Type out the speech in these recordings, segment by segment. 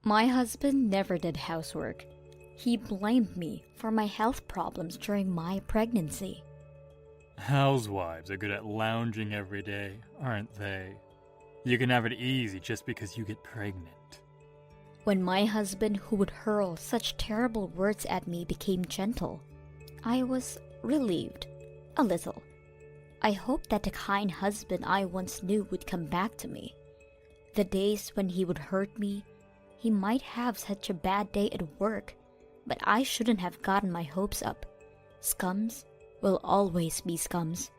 My husband never did housework. He blamed me for my health problems during my pregnancy. Housewives are good at lounging every day, aren't they? You can have it easy just because you get pregnant. When my husband, who would hurl such terrible words at me, became gentle, I was relieved. A little. I hoped that the kind husband I once knew would come back to me. The days when he would hurt me, he might have such a bad day at work, but I shouldn't have gotten my hopes up. Scums will always be scums.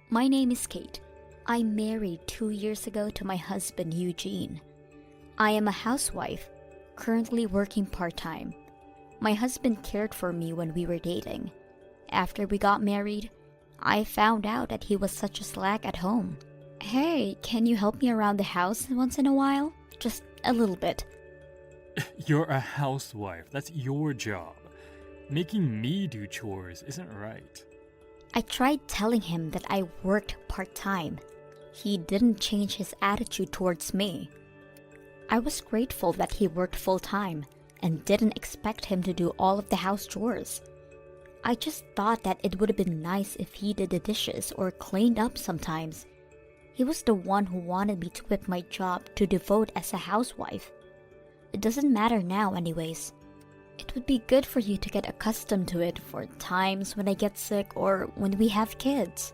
My name is Kate. I married 2 years ago to my husband Eugene. I am a housewife, currently working part-time. My husband cared for me when we were dating. After we got married, I found out that he was such a slack at home. Hey, can you help me around the house once in a while? Just a little bit. You're a housewife. That's your job. Making me do chores isn't right. I tried telling him that I worked part-time. He didn't change his attitude towards me. I was grateful that he worked full-time and didn't expect him to do all of the house chores. I just thought that it would have been nice if he did the dishes or cleaned up sometimes. He was the one who wanted me to quit my job to devote as a housewife. It doesn't matter now anyways. It would be good for you to get accustomed to it for times when I get sick or when we have kids.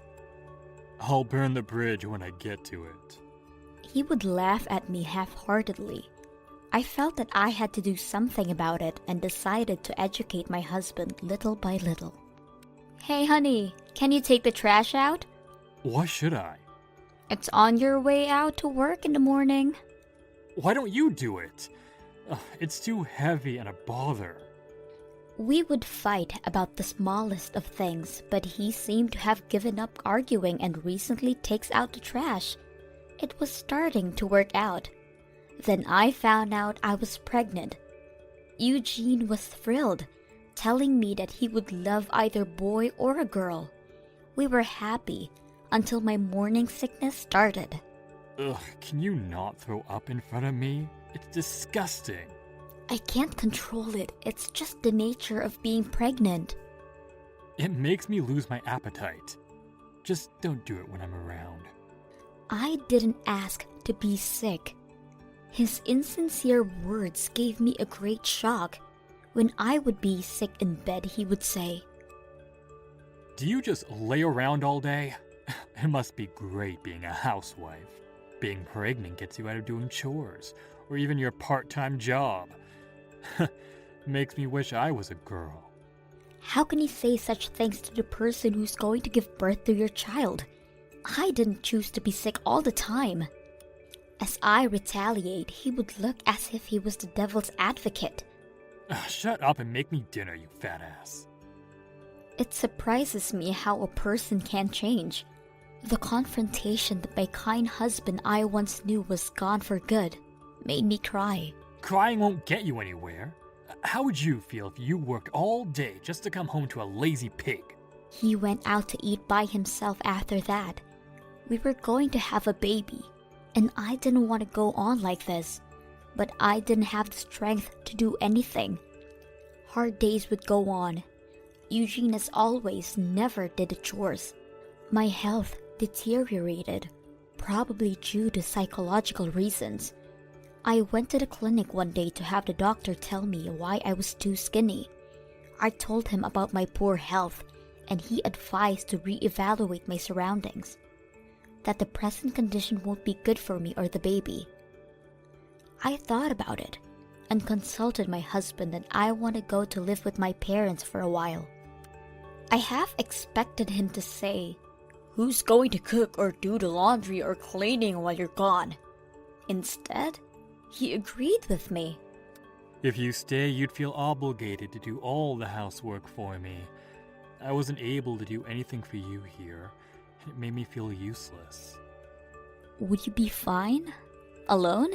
I'll burn the bridge when I get to it. He would laugh at me half-heartedly. I felt that I had to do something about it and decided to educate my husband little by little. Hey honey, can you take the trash out? Why should I? It's on your way out to work in the morning. Why don't you do it? It's too heavy and a bother. We would fight about the smallest of things, but he seemed to have given up arguing and recently takes out the trash. It was starting to work out. Then I found out I was pregnant. Eugene was thrilled, telling me that he would love either boy or a girl. We were happy until my morning sickness started. Ugh, can you not throw up in front of me? It's disgusting. I can't control it. It's just the nature of being pregnant. It makes me lose my appetite. Just don't do it when I'm around. I didn't ask to be sick. His insincere words gave me a great shock. When I would be sick in bed, he would say, Do you just lay around all day? It must be great being a housewife. Being pregnant gets you out of doing chores, or even your part-time job. Makes me wish I was a girl. How can you say such things to the person who's going to give birth to your child? I didn't choose to be sick all the time. As I retaliate, he would look as if he was the devil's advocate. Shut up and make me dinner, you fat ass. It surprises me how a person can change. The confrontation that my kind husband I once knew was gone for good made me cry. Crying won't get you anywhere. How would you feel if you worked all day just to come home to a lazy pig? He went out to eat by himself after that. We were going to have a baby, and I didn't want to go on like this, but I didn't have the strength to do anything. Hard days would go on. Eugene, as always, never did the chores. My health deteriorated, probably due to psychological reasons. I went to the clinic one day to have the doctor tell me why I was too skinny. I told him about my poor health, and he advised to reevaluate my surroundings. That the present condition won't be good for me or the baby. I thought about it and consulted my husband that I want to go to live with my parents for a while. I half expected him to say, "Who's going to cook or do the laundry or cleaning while you're gone?" Instead, he agreed with me. If you stay, you'd feel obligated to do all the housework for me. I wasn't able to do anything for you here. It made me feel useless. Would you be fine? Alone?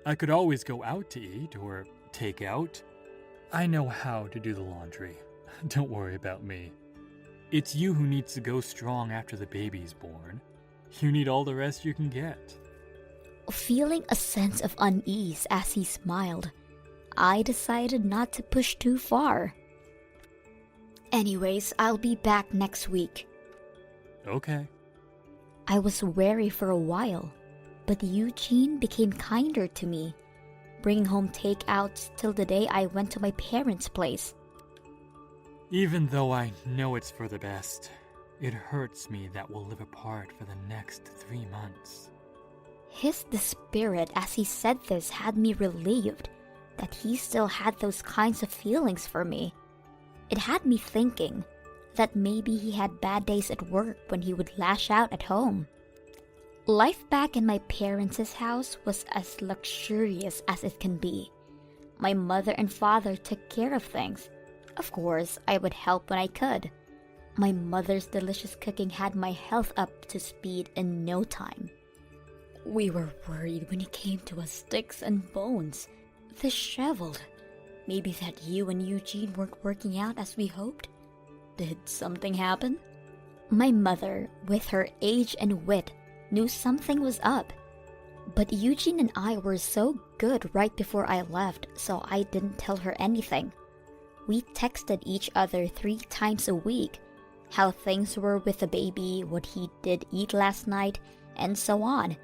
I could always go out to eat or take out. I know how to do the laundry. Don't worry about me. It's you who needs to go strong after the baby's born. You need all the rest you can get. Feeling a sense of unease as he smiled, I decided not to push too far. Anyways, I'll be back next week. Okay. I was wary for a while, but Eugene became kinder to me, bringing home takeouts till the day I went to my parents' place. Even though I know it's for the best, it hurts me that we'll live apart for the next 3 months. His spirit as he said this had me relieved that he still had those kinds of feelings for me. It had me thinking that maybe he had bad days at work when he would lash out at home. Life back in my parents' house was as luxurious as it can be. My mother and father took care of things. Of course, I would help when I could. My mother's delicious cooking had my health up to speed in no time. We were worried when it came to us sticks and bones, disheveled. Maybe that you and Eugene weren't working out as we hoped? Did something happen? My mother, with her age and wit, knew something was up. But Eugene and I were so good right before I left, so I didn't tell her anything. We texted each other 3 times a week, how things were with the baby, what he did eat last night, and so on.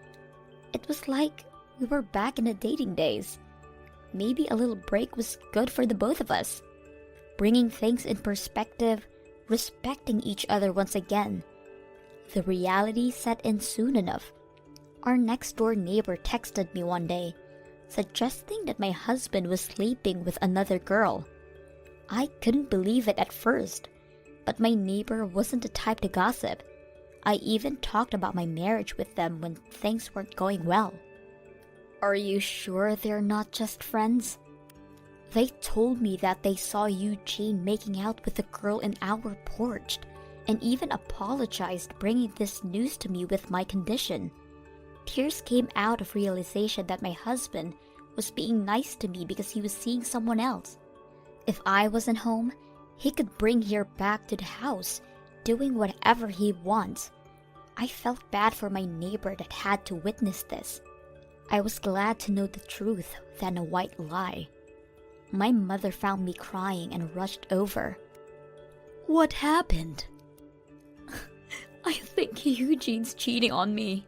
It was like we were back in the dating days. Maybe a little break was good for the both of us. Bringing things in perspective, respecting each other once again. The reality set in soon enough. Our next-door neighbor texted me one day, suggesting that my husband was sleeping with another girl. I couldn't believe it at first, but my neighbor wasn't the type to gossip. I even talked about my marriage with them when things weren't going well. Are you sure they're not just friends? They told me that they saw Eugene making out with a girl in our porch, and even apologized bringing this news to me with my condition. Tears came out of realization that my husband was being nice to me because he was seeing someone else. If I wasn't home, he could bring her back to the house, doing whatever he wants. I felt bad for my neighbor that had to witness this. I was glad to know the truth than a white lie. My mother found me crying and rushed over. What happened? I think Eugene's cheating on me.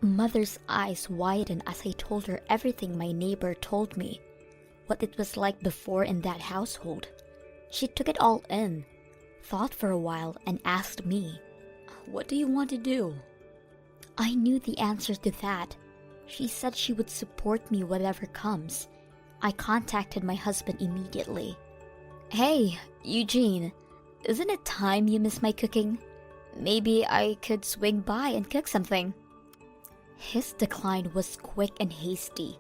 Mother's eyes widened as I told her everything my neighbor told me, what it was like before in that household. She took it all in, thought for a while, and asked me, "What do you want to do?" I knew the answer to that. She said she would support me whatever comes. I contacted my husband immediately. Hey, Eugene, isn't it time you miss my cooking? Maybe I could swing by and cook something. His decline was quick and hasty,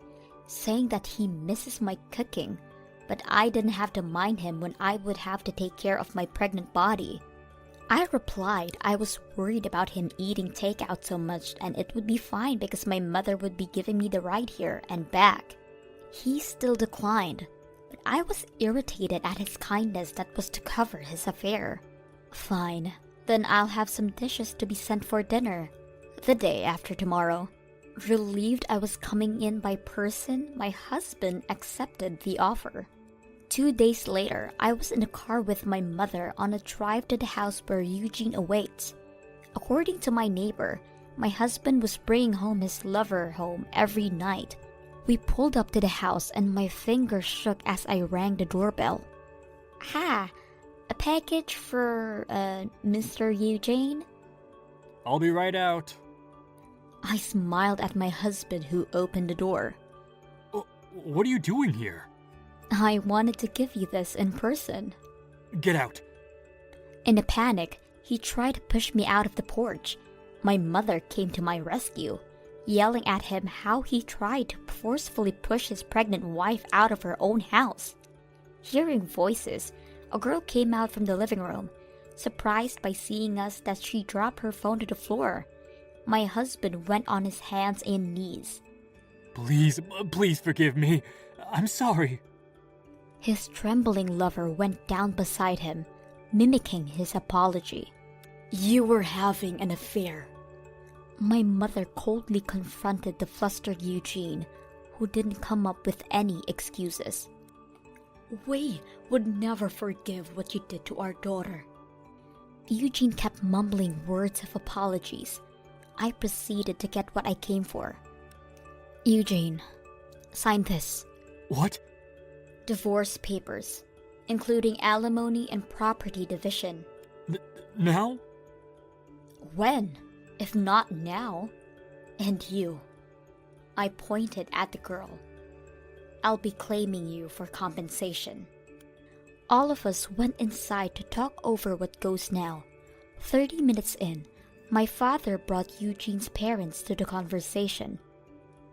saying that he misses my cooking, but I didn't have to mind him when I would have to take care of my pregnant body. I replied I was worried about him eating takeout so much and it would be fine because my mother would be giving me the ride here and back. He still declined, but I was irritated at his kindness that was to cover his affair. Fine, then I'll have some dishes to be sent for dinner, the day after tomorrow. Relieved I was coming in by person, my husband accepted the offer. 2 days later, I was in a car with my mother on a drive to the house where Eugene awaits. According to my neighbor, my husband was bringing home his lover home every night. We pulled up to the house and my fingers shook as I rang the doorbell. "Ha! A package for, Mr. Eugene?" I'll be right out. I smiled at my husband who opened the door. What are you doing here? I wanted to give you this in person. Get out. In a panic, he tried to push me out of the porch. My mother came to my rescue, yelling at him how he tried to forcefully push his pregnant wife out of her own house. Hearing voices, a girl came out from the living room. Surprised by seeing us that she dropped her phone to the floor. My husband went on his hands and knees. Please forgive me. I'm sorry. His trembling lover went down beside him, mimicking his apology. You were having an affair. My mother coldly confronted the flustered Eugene, who didn't come up with any excuses. "We would never forgive what you did to our daughter." Eugene kept mumbling words of apologies. I proceeded to get what I came for. "Eugene, sign this." What? "Divorce papers, including alimony and property division." Now? "When, if not now? And you," I pointed at the girl, "I'll be claiming you for compensation." All of us went inside to talk over what goes now. 30 minutes in, my father brought Eugene's parents to the conversation.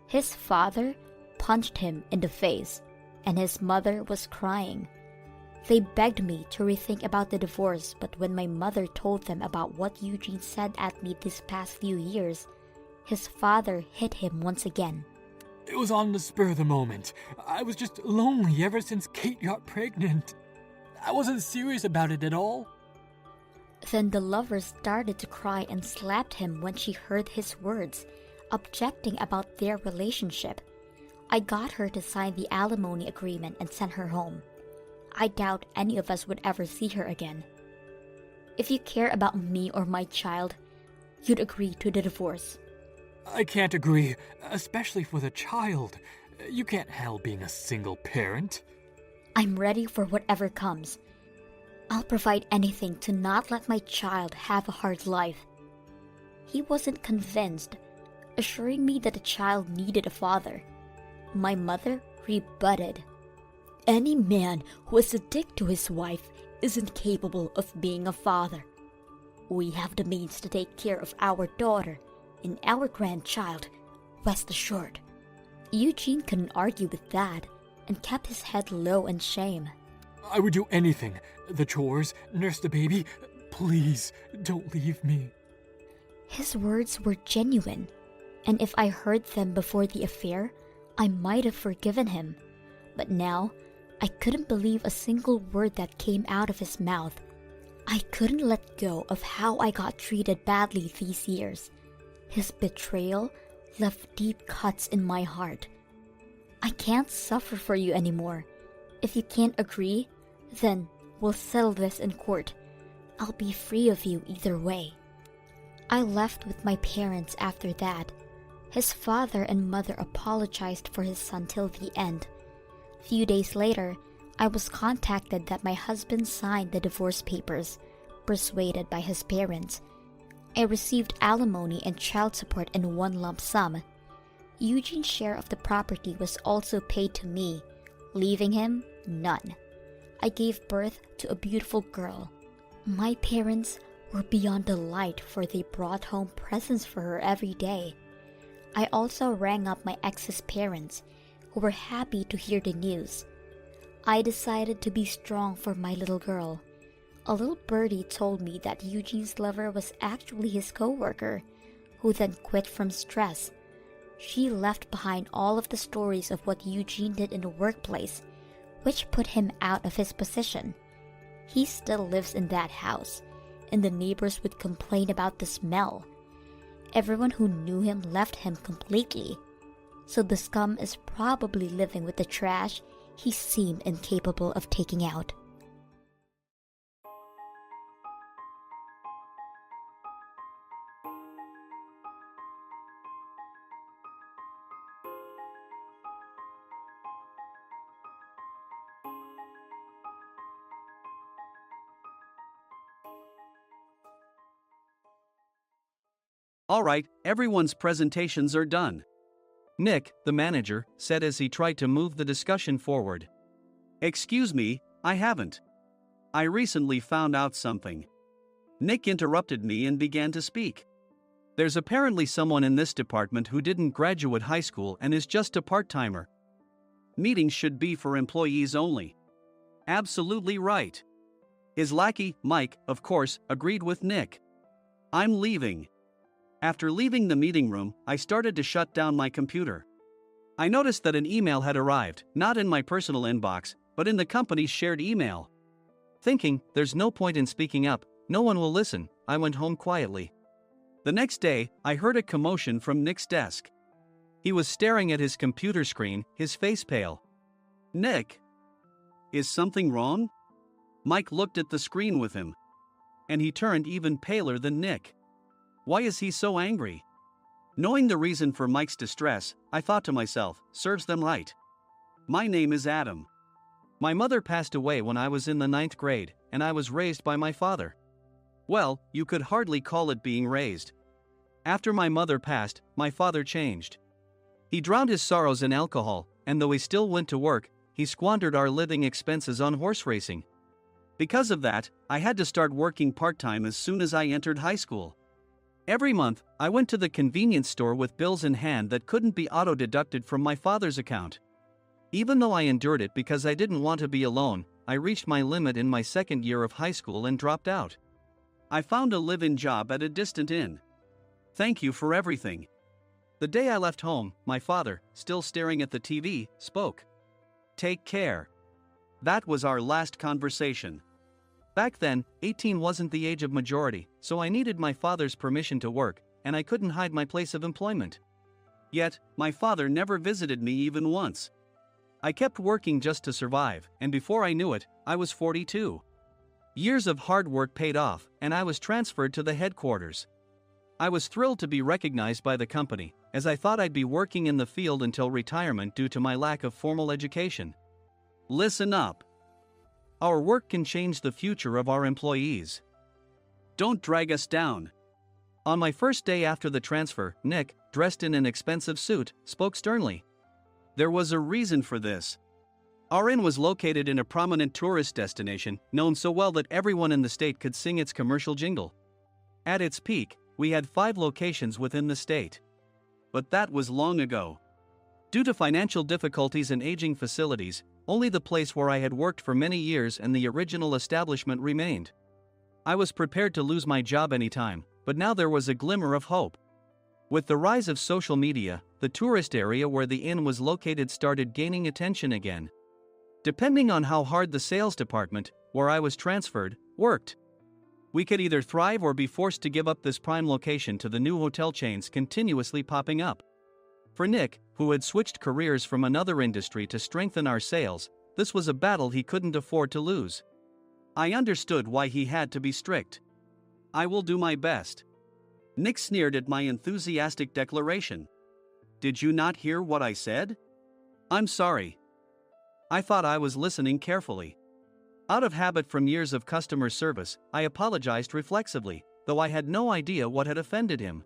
His father punched him in the face, and his mother was crying. They begged me to rethink about the divorce, but when my mother told them about what Eugene said at me these past few years, his father hit him once again. It was on the spur of the moment. I was just lonely ever since Kate got pregnant. I wasn't serious about it at all. Then the lover started to cry and slapped him when she heard his words, objecting about their relationship. I got her to sign the alimony agreement and sent her home. I doubt any of us would ever see her again. If you care about me or my child, you'd agree to the divorce. I can't agree, especially for the child. You can't help being a single parent. I'm ready for whatever comes. I'll provide anything to not let my child have a hard life. He wasn't convinced, assuring me that the child needed a father. My mother rebutted. Any man who is a dick to his wife isn't capable of being a father. We have the means to take care of our daughter and our grandchild, rest assured. Eugene couldn't argue with that and kept his head low in shame. I would do anything. The chores, nurse the baby. Please, don't leave me. His words were genuine, and if I heard them before the affair, I might have forgiven him. But now, I couldn't believe a single word that came out of his mouth. I couldn't let go of how I got treated badly these years. His betrayal left deep cuts in my heart. I can't suffer for you anymore. If you can't agree, then we'll settle this in court. I'll be free of you either way. I left with my parents after that. His father and mother apologized for his son till the end. Few days later, I was contacted that my husband signed the divorce papers, persuaded by his parents. I received alimony and child support in one lump sum. Eugene's share of the property was also paid to me, leaving him none. I gave birth to a beautiful girl. My parents were beyond delight, for they brought home presents for her every day. I also rang up my ex's parents, who were happy to hear the news. I decided to be strong for my little girl. A little birdie told me that Eugene's lover was actually his co-worker, who then quit from stress. She left behind all of the stories of what Eugene did in the workplace, which put him out of his position. He still lives in that house, and the neighbors would complain about the smell. Everyone who knew him left him completely, so the scum is probably living with the trash he seemed incapable of taking out. Alright, everyone's presentations are done. Nick, the manager, said as he tried to move the discussion forward. Excuse me, I haven't. I recently found out something. Nick interrupted me and began to speak. There's apparently someone in this department who didn't graduate high school and is just a part-timer. Meetings should be for employees only. Absolutely right. His lackey, Mike, of course, agreed with Nick. I'm leaving. After leaving the meeting room, I started to shut down my computer. I noticed that an email had arrived, not in my personal inbox, but in the company's shared email. Thinking, there's no point in speaking up, no one will listen, I went home quietly. The next day, I heard a commotion from Nick's desk. He was staring at his computer screen, his face pale. "Nick! Is something wrong?" Mike looked at the screen with him. And he turned even paler than Nick. Why is he so angry? Knowing the reason for Mike's distress, I thought to myself, serves them right. My name is Adam. My mother passed away when I was in the 9th grade, and I was raised by my father. Well, you could hardly call it being raised. After my mother passed, my father changed. He drowned his sorrows in alcohol, and though he still went to work, he squandered our living expenses on horse racing. Because of that, I had to start working part-time as soon as I entered high school. Every month, I went to the convenience store with bills in hand that couldn't be auto-deducted from my father's account. Even though I endured it because I didn't want to be alone, I reached my limit in my second year of high school and dropped out. I found a live-in job at a distant inn. Thank you for everything. The day I left home, my father, still staring at the TV, spoke. Take care. That was our last conversation. Back then, 18 wasn't the age of majority, so I needed my father's permission to work, and I couldn't hide my place of employment. Yet, my father never visited me even once. I kept working just to survive, and before I knew it, I was 42. Years of hard work paid off, and I was transferred to the headquarters. I was thrilled to be recognized by the company, as I thought I'd be working in the field until retirement due to my lack of formal education. Listen up. Our work can change the future of our employees. Don't drag us down. On my first day after the transfer, Nick, dressed in an expensive suit, spoke sternly. There was a reason for this. Our inn was located in a prominent tourist destination, known so well that everyone in the state could sing its commercial jingle. At its peak, we had 5 locations within the state. But that was long ago. Due to financial difficulties and aging facilities, only the place where I had worked for many years and the original establishment remained. I was prepared to lose my job anytime, but now there was a glimmer of hope. With the rise of social media, the tourist area where the inn was located started gaining attention again. Depending on how hard the sales department, where I was transferred, worked, we could either thrive or be forced to give up this prime location to the new hotel chains continuously popping up. For Nick, who had switched careers from another industry to strengthen our sales, this was a battle he couldn't afford to lose. I understood why he had to be strict. I will do my best. Nick sneered at my enthusiastic declaration. Did you not hear what I said? I'm sorry. I thought I was listening carefully. Out of habit from years of customer service, I apologized reflexively, though I had no idea what had offended him.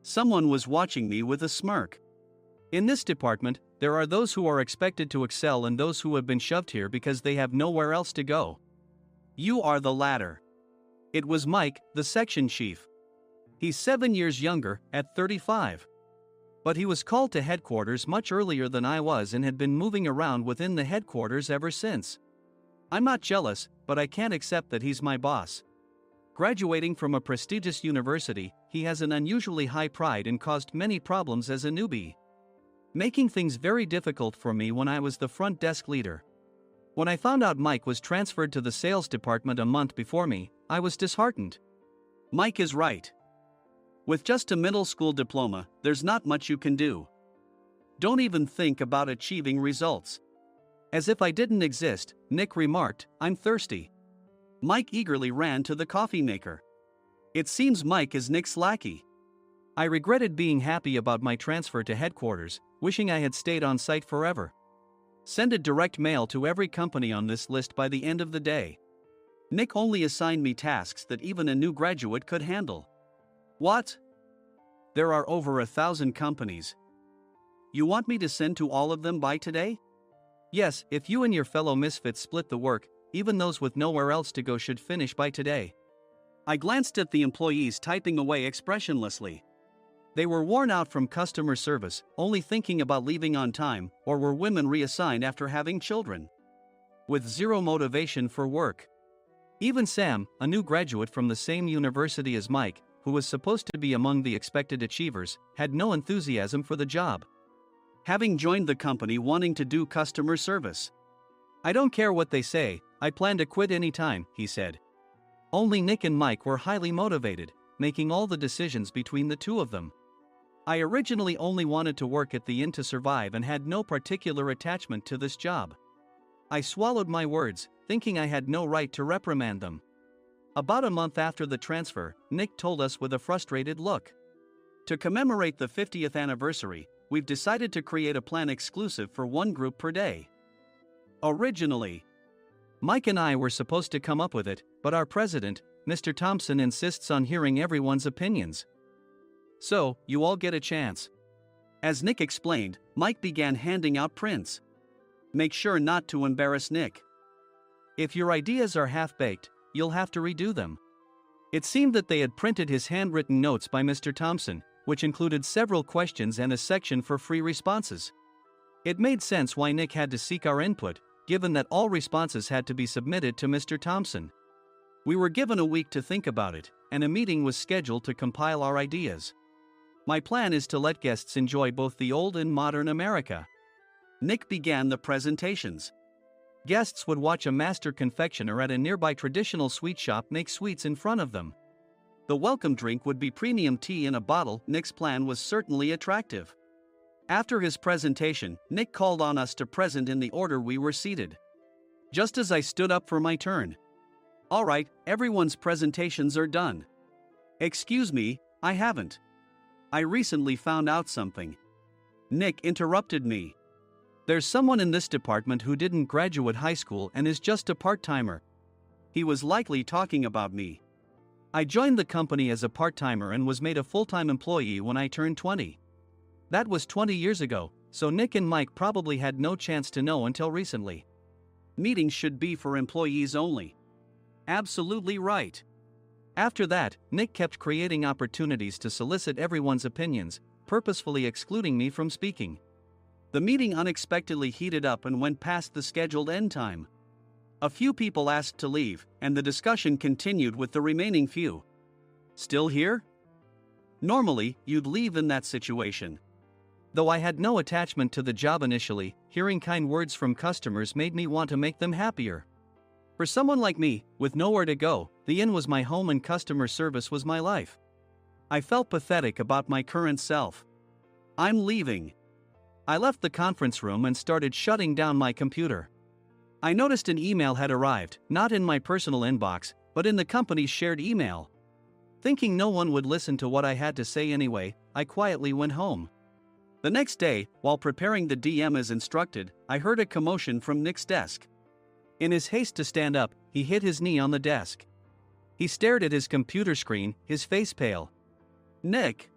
Someone was watching me with a smirk. In this department, there are those who are expected to excel and those who have been shoved here because they have nowhere else to go. You are the latter. It was Mike, the section chief. He's 7 years younger, at 35. But he was called to headquarters much earlier than I was and had been moving around within the headquarters ever since. I'm not jealous, but I can't accept that he's my boss. Graduating from a prestigious university, he has an unusually high pride and caused many problems as a newbie, making things very difficult for me when I was the front desk leader. When I found out Mike was transferred to the sales department a month before me, I was disheartened. Mike is right. With just a middle school diploma, there's not much you can do. Don't even think about achieving results. As if I didn't exist, Nick remarked, I'm thirsty. Mike eagerly ran to the coffee maker. It seems Mike is Nick's lackey. I regretted being happy about my transfer to headquarters, wishing I had stayed on site forever. Send a direct mail to every company on this list by the end of the day. Nick only assigned me tasks that even a new graduate could handle. What? There are over 1,000 companies. You want me to send to all of them by today? Yes, if you and your fellow misfits split the work, even those with nowhere else to go should finish by today. I glanced at the employees typing away expressionlessly. They were worn out from customer service, only thinking about leaving on time, or were women reassigned after having children, with zero motivation for work. Even Sam, a new graduate from the same university as Mike, who was supposed to be among the expected achievers, had no enthusiasm for the job, having joined the company wanting to do customer service. I don't care what they say, I plan to quit anytime, he said. Only Nick and Mike were highly motivated, making all the decisions between the two of them. I originally only wanted to work at the inn to survive and had no particular attachment to this job. I swallowed my words, thinking I had no right to reprimand them. About a month after the transfer, Nick told us with a frustrated look. To commemorate the 50th anniversary, we've decided to create a plan exclusive for one group per day. Originally, Mike and I were supposed to come up with it, but our president, Mr. Thompson, insists on hearing everyone's opinions. So, you all get a chance. As Nick explained, Mike began handing out prints. Make sure not to embarrass Nick. If your ideas are half-baked, you'll have to redo them. It seemed that they had printed his handwritten notes by Mr. Thompson, which included several questions and a section for free responses. It made sense why Nick had to seek our input, given that all responses had to be submitted to Mr. Thompson. We were given a week to think about it, and a meeting was scheduled to compile our ideas. My plan is to let guests enjoy both the old and modern America. Nick began the presentations. Guests would watch a master confectioner at a nearby traditional sweet shop make sweets in front of them. The welcome drink would be premium tea in a bottle. Nick's plan was certainly attractive. After his presentation, Nick called on us to present in the order we were seated. Just as I stood up for my turn. All right, everyone's presentations are done. Excuse me, I haven't. I recently found out something. Nick interrupted me. There's someone in this department who didn't graduate high school and is just a part-timer. He was likely talking about me. I joined the company as a part-timer and was made a full-time employee when I turned 20. That was 20 years ago, so Nick and Mike probably had no chance to know until recently. Meetings should be for employees only. Absolutely right. After that, Nick kept creating opportunities to solicit everyone's opinions, purposefully excluding me from speaking. The meeting unexpectedly heated up and went past the scheduled end time. A few people asked to leave, and the discussion continued with the remaining few. Still here? Normally, you'd leave in that situation. Though I had no attachment to the job initially, hearing kind words from customers made me want to make them happier. For someone like me, with nowhere to go, the inn was my home and customer service was my life. I felt pathetic about my current self. I'm leaving. I left the conference room and started shutting down my computer. I noticed an email had arrived, not in my personal inbox, but in the company's shared email. Thinking no one would listen to what I had to say anyway, I quietly went home. The next day, while preparing the DM as instructed, I heard a commotion from Nick's desk. In his haste to stand up, he hit his knee on the desk. He stared at his computer screen, his face pale. Nick!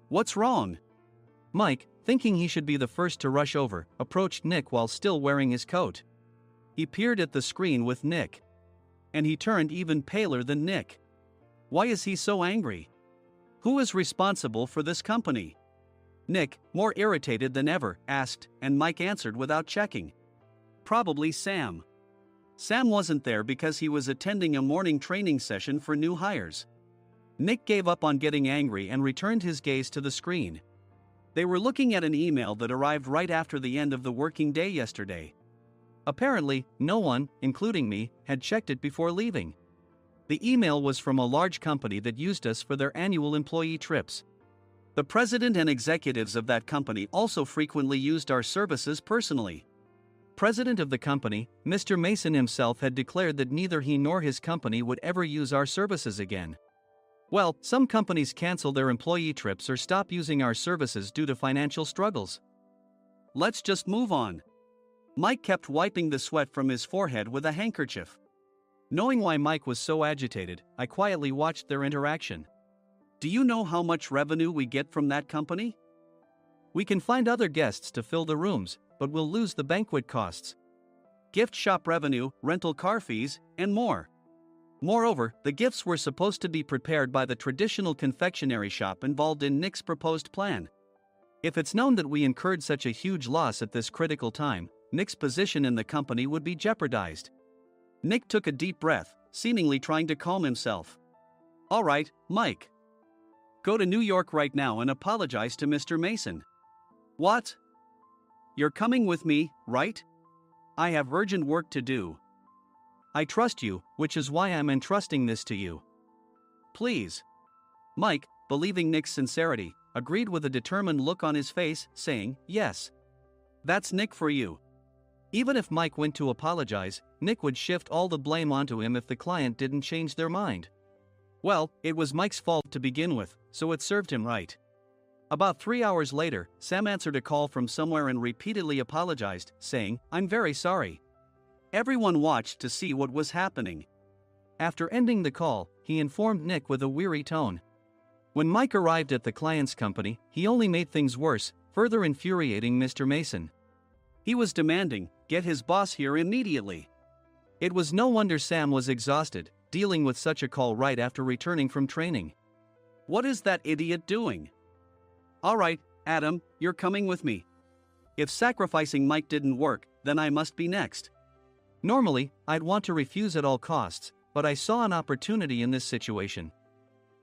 What's wrong? Mike, thinking he should be the first to rush over, approached Nick while still wearing his coat. He peered at the screen with Nick. And he turned even paler than Nick. Why is he so angry? Who is responsible for this company? Nick, more irritated than ever, asked, and Mike answered without checking. Probably Sam. Sam wasn't there because he was attending a morning training session for new hires. Nick gave up on getting angry and returned his gaze to the screen. They were looking at an email that arrived right after the end of the working day yesterday. Apparently, no one, including me, had checked it before leaving. The email was from a large company that used us for their annual employee trips. The president and executives of that company also frequently used our services personally. President of the company, Mr. Mason himself, had declared that neither he nor his company would ever use our services again. Well, some companies cancel their employee trips or stop using our services due to financial struggles. Let's just move on. Mike kept wiping the sweat from his forehead with a handkerchief. Knowing why Mike was so agitated, I quietly watched their interaction. Do you know how much revenue we get from that company? We can find other guests to fill the rooms, but we'll lose the banquet costs, gift shop revenue, rental car fees, and more. Moreover, the gifts were supposed to be prepared by the traditional confectionery shop involved in Nick's proposed plan. If it's known that we incurred such a huge loss at this critical time, Nick's position in the company would be jeopardized. Nick took a deep breath, seemingly trying to calm himself. All right, Mike. Go to New York right now and apologize to Mr. Mason. What? You're coming with me, right? I have urgent work to do. I trust you, which is why I'm entrusting this to you. Please. Mike, believing Nick's sincerity, agreed with a determined look on his face, saying, "Yes. That's Nick for you." Even if Mike went to apologize, Nick would shift all the blame onto him if the client didn't change their mind. Well, it was Mike's fault to begin with, so it served him right. About 3 hours later, Sam answered a call from somewhere and repeatedly apologized, saying, "I'm very sorry." Everyone watched to see what was happening. After ending the call, he informed Nick with a weary tone. When Mike arrived at the client's company, he only made things worse, further infuriating Mr. Mason. He was demanding, "Get his boss here immediately." It was no wonder Sam was exhausted, dealing with such a call right after returning from training. "What is that idiot doing?" "All right, Adam, you're coming with me. If sacrificing Mike didn't work, then I must be next." Normally, I'd want to refuse at all costs, but I saw an opportunity in this situation.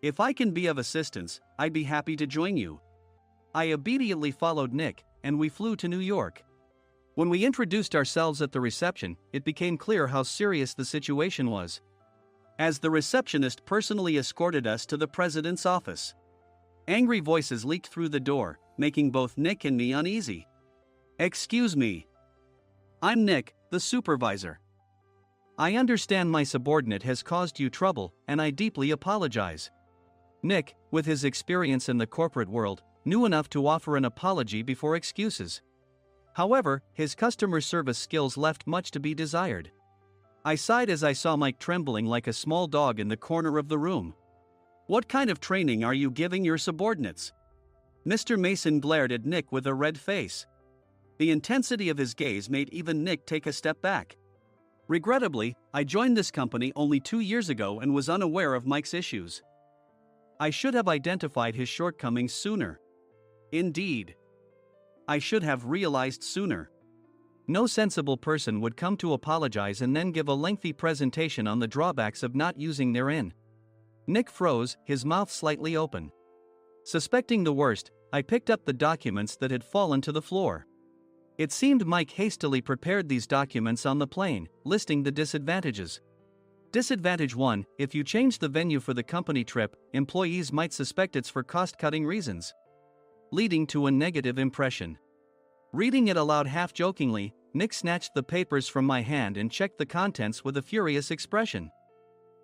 "If I can be of assistance, I'd be happy to join you." I obediently followed Nick, and we flew to New York. When we introduced ourselves at the reception, it became clear how serious the situation was, as the receptionist personally escorted us to the president's office. Angry voices leaked through the door, making both Nick and me uneasy. "Excuse me. I'm Nick, the supervisor. I understand my subordinate has caused you trouble, and I deeply apologize." Nick, with his experience in the corporate world, knew enough to offer an apology before excuses. However, his customer service skills left much to be desired. I sighed as I saw Mike trembling like a small dog in the corner of the room. "What kind of training are you giving your subordinates?" Mr. Mason glared at Nick with a red face. The intensity of his gaze made even Nick take a step back. Regrettably, I joined this company only 2 years ago and was unaware of Mike's issues. I should have identified his shortcomings sooner. Indeed, I should have realized sooner. No sensible person would come to apologize and then give a lengthy presentation on the drawbacks of not using their in. Nick froze, his mouth slightly open. Suspecting the worst, I picked up the documents that had fallen to the floor. It seemed Mike hastily prepared these documents on the plane, listing the disadvantages. Disadvantage 1: if you change the venue for the company trip, employees might suspect it's for cost-cutting reasons, leading to a negative impression. Reading it aloud half-jokingly, Nick snatched the papers from my hand and checked the contents with a furious expression.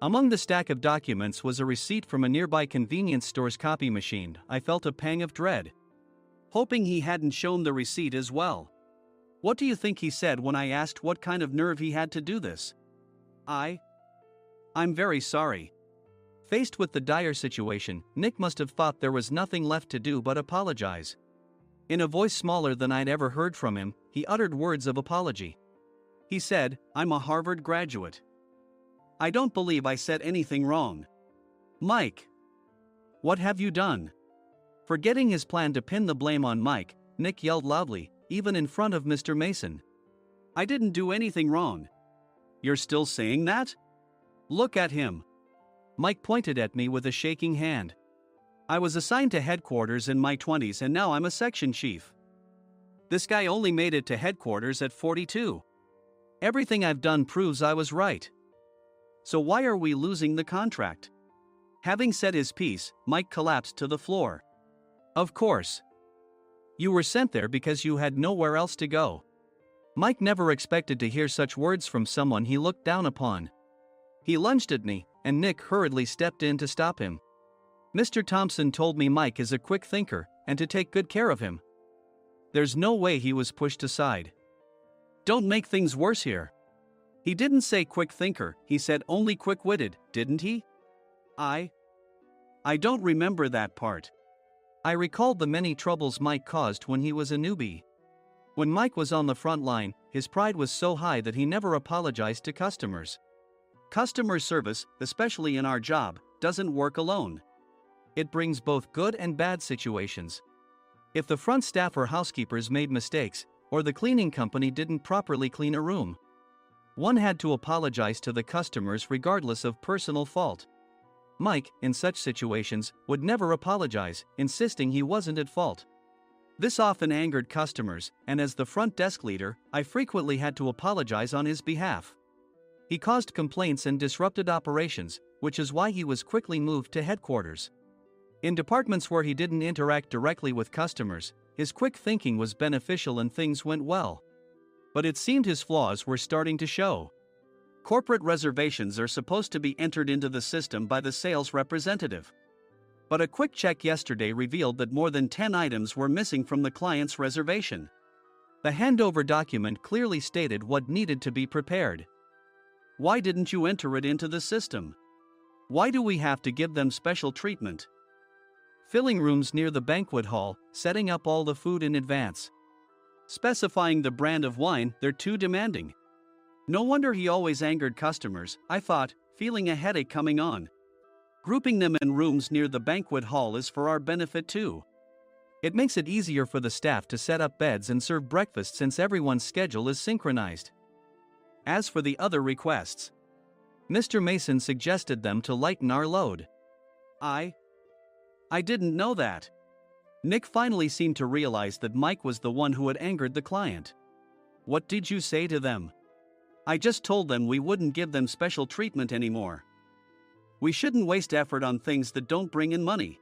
Among the stack of documents was a receipt from a nearby convenience store's copy machine. I felt a pang of dread, hoping he hadn't shown the receipt as well. What do you think he said when I asked what kind of nerve he had to do this? I'm very sorry." Faced with the dire situation, Nick must have thought there was nothing left to do but apologize. In a voice smaller than I'd ever heard from him, he uttered words of apology. He said, "I'm a Harvard graduate. I don't believe I said anything wrong." "Mike, what have you done?" Forgetting his plan to pin the blame on Mike, Nick yelled loudly, even in front of Mr. Mason. "I didn't do anything wrong." "You're still saying that? Look at him." Mike pointed at me with a shaking hand. "I was assigned to headquarters in my 20s and now I'm a section chief. This guy only made it to headquarters at 42. Everything I've done proves I was right. So why are we losing the contract?" Having said his piece, Mike collapsed to the floor. "Of course. You were sent there because you had nowhere else to go." Mike never expected to hear such words from someone he looked down upon. He lunged at me, and Nick hurriedly stepped in to stop him. "Mr. Thompson told me Mike is a quick thinker, and to take good care of him." There's no way he was pushed aside. "Don't make things worse here. He didn't say quick thinker, he said only quick-witted, didn't he?" I don't remember that part." I recalled the many troubles Mike caused when he was a newbie. When Mike was on the front line, his pride was so high that he never apologized to customers. Customer service, especially in our job, doesn't work alone. It brings both good and bad situations. If the front staff or housekeepers made mistakes, or the cleaning company didn't properly clean a room, one had to apologize to the customers regardless of personal fault. Mike, in such situations, would never apologize, insisting he wasn't at fault. This often angered customers, and as the front desk leader, I frequently had to apologize on his behalf. He caused complaints and disrupted operations, which is why he was quickly moved to headquarters. In departments where he didn't interact directly with customers, his quick thinking was beneficial and things went well. But it seemed his flaws were starting to show. Corporate reservations are supposed to be entered into the system by the sales representative. But a quick check yesterday revealed that more than 10 items were missing from the client's reservation. The handover document clearly stated what needed to be prepared. Why didn't you enter it into the system? Why do we have to give them special treatment? Filling rooms near the banquet hall, setting up all the food in advance. Specifying the brand of wine, they're too demanding. No wonder he always angered customers, I thought, feeling a headache coming on. Grouping them in rooms near the banquet hall is for our benefit too. It makes it easier for the staff to set up beds and serve breakfast since everyone's schedule is synchronized. As for the other requests, Mr. Mason suggested them to lighten our load. I didn't know that. Nick finally seemed to realize that Mike was the one who had angered the client. What did you say to them? I just told them we wouldn't give them special treatment anymore. We shouldn't waste effort on things that don't bring in money.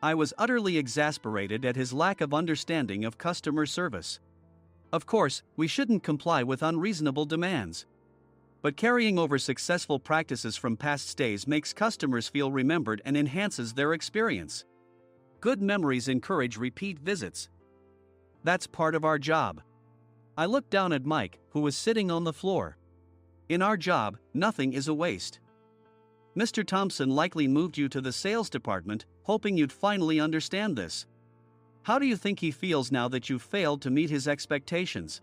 I was utterly exasperated at his lack of understanding of customer service. Of course, we shouldn't comply with unreasonable demands. But carrying over successful practices from past stays makes customers feel remembered and enhances their experience. Good memories encourage repeat visits. That's part of our job. I looked down at Mike, who was sitting on the floor. In our job, nothing is a waste. Mr. Thompson likely moved you to the sales department, hoping you'd finally understand this. How do you think he feels now that you failed to meet his expectations?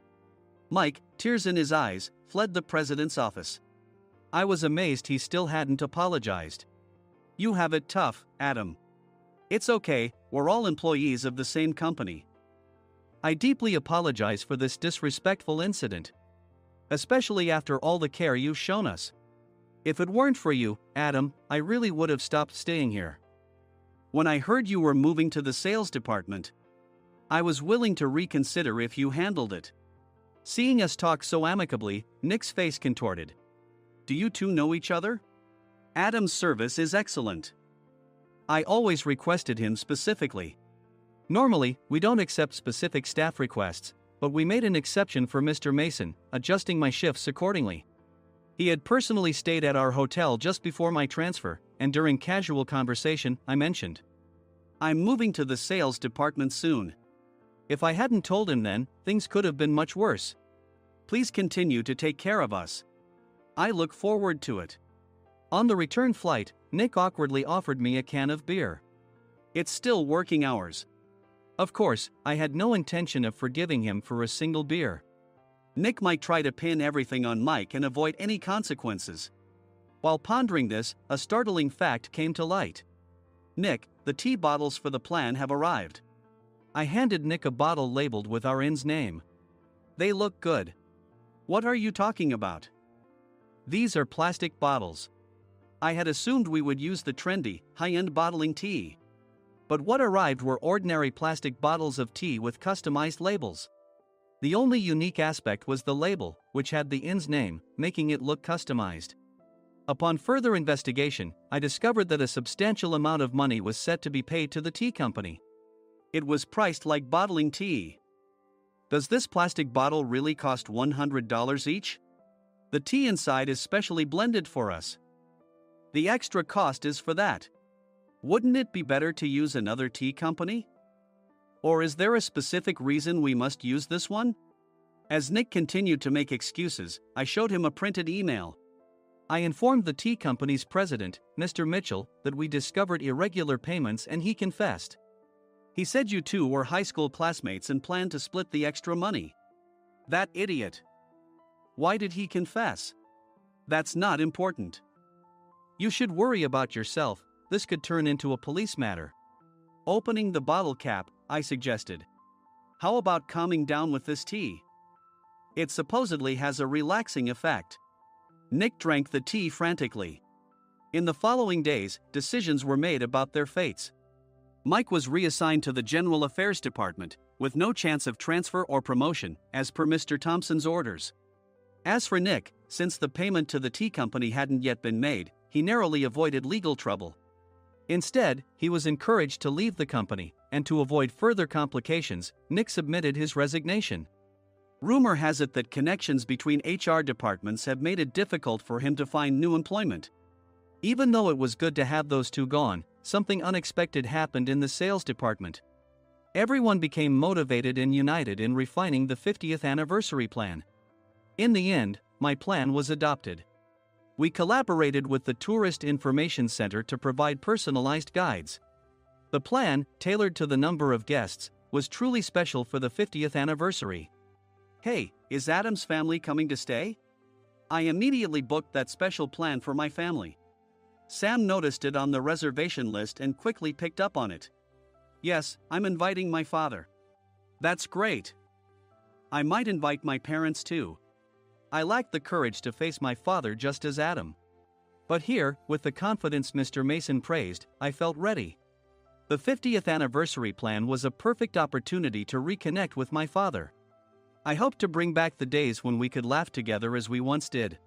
Mike, tears in his eyes, fled the president's office. I was amazed he still hadn't apologized. You have it tough, Adam. It's okay, we're all employees of the same company. I deeply apologize for this disrespectful incident. Especially after all the care you've shown us. If it weren't for you, Adam, I really would have stopped staying here. When I heard you were moving to the sales department, I was willing to reconsider if you handled it. Seeing us talk so amicably, Nick's face contorted. Do you two know each other? Adam's service is excellent. I always requested him specifically. Normally, we don't accept specific staff requests, but we made an exception for Mr. Mason, adjusting my shifts accordingly. He had personally stayed at our hotel just before my transfer, and during casual conversation, I mentioned, I'm moving to the sales department soon. If I hadn't told him then, things could have been much worse. Please continue to take care of us. I look forward to it. On the return flight, Nick awkwardly offered me a can of beer. It's still working hours. Of course, I had no intention of forgiving him for a single beer. Nick might try to pin everything on Mike and avoid any consequences. While pondering this, a startling fact came to light. Nick, the tea bottles for the plan have arrived. I handed Nick a bottle labeled with our inn's name. They look good. What are you talking about? These are plastic bottles. I had assumed we would use the trendy, high-end bottling tea. But what arrived were ordinary plastic bottles of tea with customized labels. The only unique aspect was the label, which had the inn's name, making it look customized. Upon further investigation, I discovered that a substantial amount of money was set to be paid to the tea company. It was priced like bottling tea. Does this plastic bottle really cost $100 each? The tea inside is specially blended for us. The extra cost is for that. Wouldn't it be better to use another tea company? Or is there a specific reason we must use this one? As Nick continued to make excuses, I showed him a printed email. I informed the tea company's president, Mr. Mitchell, that we discovered irregular payments and he confessed. He said you two were high school classmates and planned to split the extra money. That idiot. Why did he confess? That's not important. You should worry about yourself, this could turn into a police matter. Opening the bottle cap, I suggested. How about calming down with this tea? It supposedly has a relaxing effect. Nick drank the tea frantically. In the following days, decisions were made about their fates. Mike was reassigned to the General Affairs Department, with no chance of transfer or promotion, as per Mr. Thompson's orders. As for Nick, since the payment to the tea company hadn't yet been made, he narrowly avoided legal trouble. Instead, he was encouraged to leave the company, and to avoid further complications, Nick submitted his resignation. Rumor has it that connections between HR departments have made it difficult for him to find new employment. Even though it was good to have those two gone, something unexpected happened in the sales department. Everyone became motivated and united in refining the 50th anniversary plan. In the end, my plan was adopted. We collaborated with the Tourist Information Center to provide personalized guides. The plan, tailored to the number of guests, was truly special for the 50th anniversary. Hey, is Adam's family coming to stay? I immediately booked that special plan for my family. Sam noticed it on the reservation list and quickly picked up on it. Yes, I'm inviting my father. That's great. I might invite my parents too. I lacked the courage to face my father just as Adam. But here, with the confidence Mr. Mason praised, I felt ready. The 50th anniversary plan was a perfect opportunity to reconnect with my father. I hoped to bring back the days when we could laugh together as we once did.